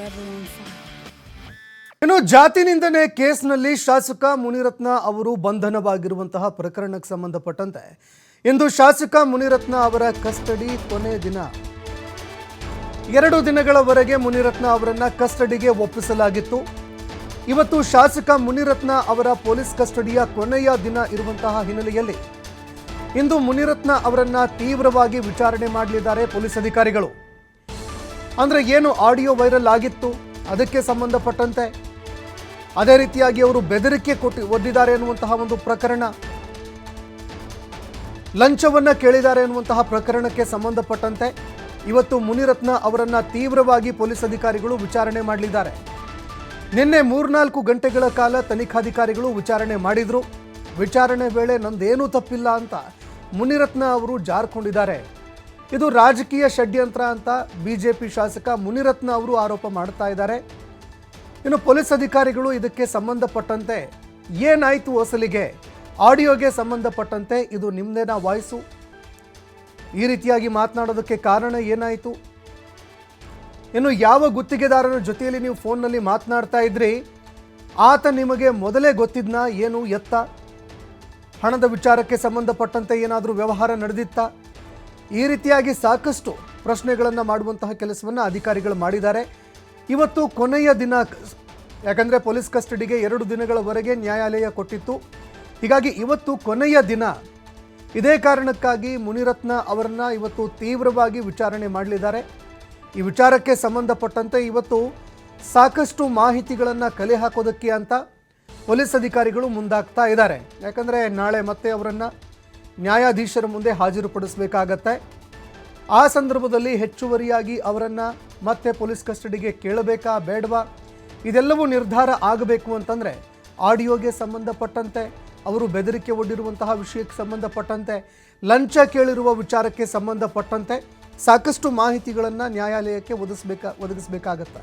forever on fire. ಇನ್ನು ಜಾತಿ ನಿಂದನೆ ಕೇಸ್ನಲ್ಲಿ ಶಾಸಕ ಮುನಿರತ್ನ ಅವರು ಬಂಧನವಾಗಿರುವಂತಹ ಪ್ರಕರಣಕ್ಕೆ ಸಂಬಂಧಪಟ್ಟಂತೆ ಇಂದು ಶಾಸಕ ಮುನಿರತ್ನ ಅವರ ಕಸ್ಟಡಿ ಕೊನೆ ದಿನ. 2 ದಿನಗಳವರೆಗೆ ಮುನಿರತ್ನ ಅವರನ್ನ ಕಸ್ಟಡಿಗೆ ಒಪ್ಪಿಸಲಾಗಿತ್ತು. ಇವತ್ತು ಶಾಸಕ ಮುನಿರತ್ನ ಅವರ ಪೊಲೀಸ್ ಕಸ್ಟಡಿಯ ಕೊನೆಯ ದಿನ ಇರುವಂತಹ ಹಿನ್ನೆಲೆಯಲ್ಲಿ ಇಂದು ಮುನಿರತ್ನ ಅವರನ್ನ ತೀವ್ರವಾಗಿ ವಿಚಾರಣೆ ಮಾಡಲಿದ್ದಾರೆ ಪೊಲೀಸ್ ಅಧಿಕಾರಿಗಳು. ಅಂದ್ರೆ ಏನು ಆಡಿಯೋ ವೈರಲ್ ಆಗಿತ್ತು ಅದಕ್ಕೆ ಸಂಬಂಧಪಟ್ಟಂತೆ, ಅದೇ ರೀತಿಯಾಗಿ ಅವರು ಬೆದರಿಕೆ ಒಡ್ಡಿದ್ದಾರೆ ಎನ್ನುವಂತಹ ಒಂದು ಪ್ರಕರಣ, ಲಂಚವನ್ನ ಕೇಳಿದ್ದಾರೆ ಎನ್ನುವಂತಹ ಪ್ರಕರಣಕ್ಕೆ ಸಂಬಂಧಪಟ್ಟಂತೆ ಇವತ್ತು ಮುನಿರತ್ನ ಅವರನ್ನ ತೀವ್ರವಾಗಿ ಪೊಲೀಸ್ ಅಧಿಕಾರಿಗಳು ವಿಚಾರಣೆ ಮಾಡಲಿದ್ದಾರೆ. ನಿನ್ನೆ 3-4 ಗಂಟೆಗಳ ಕಾಲ ತನಿಖಾಧಿಕಾರಿಗಳು ವಿಚಾರಣೆ ಮಾಡಿದ್ರು. ವಿಚಾರಣೆ ವೇಳೆ ನಂದೇನೂ ತಪ್ಪಿಲ್ಲ ಅಂತ ಮುನಿರತ್ನ ಅವರು ಜಾರ್ಕೊಂಡಿದ್ದಾರೆ. ಇದು ರಾಜಕೀಯ ಷಡ್ಯಂತ್ರ ಅಂತ ಬಿಜೆಪಿ ಶಾಸಕ ಮುನಿರತ್ನ ಅವರು ಆರೋಪ ಮಾಡ್ತಾ ಇದ್ದಾರೆ. ಇನ್ನು ಪೊಲೀಸ್ ಅಧಿಕಾರಿಗಳು ಇದಕ್ಕೆ ಸಂಬಂಧಪಟ್ಟಂತೆ ಏನಾಯಿತು, ಅಸಲಿಗೆ ಆಡಿಯೋಗೆ ಸಂಬಂಧಪಟ್ಟಂತೆ ಇದು ನಿಮ್ಮದೇನಾ ವಾಯ್ಸು, ಈ ರೀತಿಯಾಗಿ ಮಾತನಾಡೋದಕ್ಕೆ ಕಾರಣ ಏನಾಯಿತು, ಇನ್ನು ಯಾವ ಗುತ್ತಿಗೆದಾರರ ಜೊತೆಯಲ್ಲಿ ನೀವು ಫೋನ್ನಲ್ಲಿ ಮಾತನಾಡ್ತಾ ಇದ್ರಿ, ಆತ ನಿಮಗೆ ಮೊದಲೇ ಗೊತ್ತಿದ್ನಾ, ಏನು ಎತ್ತ, ಹಣದ ವಿಚಾರಕ್ಕೆ ಸಂಬಂಧಪಟ್ಟಂತೆ ಏನಾದರೂ ವ್ಯವಹಾರ ನಡೆದಿತ್ತಾ, ಈ ರೀತಿಯಾಗಿ ಸಾಕಷ್ಟು ಪ್ರಶ್ನೆಗಳನ್ನು ಮಾಡುವಂತಹ ಕೆಲಸವನ್ನು ಅಧಿಕಾರಿಗಳು ಮಾಡಿದ್ದಾರೆ. ಇವತ್ತು ಕೊನೆಯ ದಿನ, ಯಾಕಂದರೆ ಪೊಲೀಸ್ ಕಸ್ಟಡಿಗೆ 2 ದಿನಗಳವರೆಗೆ ನ್ಯಾಯಾಲಯ ಕೊಟ್ಟಿತ್ತು. ಹೀಗಾಗಿ ಇವತ್ತು ಕೊನೆಯ ದಿನ. ಇದೇ ಕಾರಣಕ್ಕಾಗಿ ಮುನಿರತ್ನ ಅವರನ್ನು ಇವತ್ತು ತೀವ್ರವಾಗಿ ವಿಚಾರಣೆ ಮಾಡಲಿದ್ದಾರೆ. ಈ ವಿಚಾರಕ್ಕೆ ಸಂಬಂಧಪಟ್ಟಂತೆ ಇವತ್ತು ಸಾಕಷ್ಟು ಮಾಹಿತಿಗಳನ್ನು ಕಲೆ ಹಾಕೋದಕ್ಕೆ ಅಂತ ಪೊಲೀಸ್ ಅಧಿಕಾರಿಗಳು ಮುಂದಾಗ್ತಾ ಇದ್ದಾರೆ. ಯಾಕಂದರೆ ನಾಳೆ ಮತ್ತೆ ಅವರನ್ನು ನ್ಯಾಯಾಧೀಶರ ಮುಂದೆ ಹಾಜರುಪಡಿಸಬೇಕಾಗತ್ತೆ. ಆ ಸಂದರ್ಭದಲ್ಲಿ ಹೆಚ್ಚುವರಿಯಾಗಿ ಅವರನ್ನು ಮತ್ತೆ ಪೊಲೀಸ್ ಕಸ್ಟಡಿಗೆ ಕೇಳಬೇಕಾ ಬೇಡವಾ, ಇದೆಲ್ಲವೂ ನಿರ್ಧಾರ ಆಗಬೇಕು ಅಂತಂದರೆ ಆಡಿಯೋಗೆ ಸಂಬಂಧಪಟ್ಟಂತೆ, ಅವರು ಬೆದರಿಕೆ ಒಡ್ಡಿರುವಂತಹ ವಿಷಯಕ್ಕೆ ಸಂಬಂಧಪಟ್ಟಂತೆ, ಲಂಚ ಕೇಳಿರುವ ವಿಚಾರಕ್ಕೆ ಸಂಬಂಧಪಟ್ಟಂತೆ ಸಾಕಷ್ಟು ಮಾಹಿತಿಗಳನ್ನು ನ್ಯಾಯಾಲಯಕ್ಕೆ ಒದಗಿಸಬೇಕಾಗತ್ತೆ.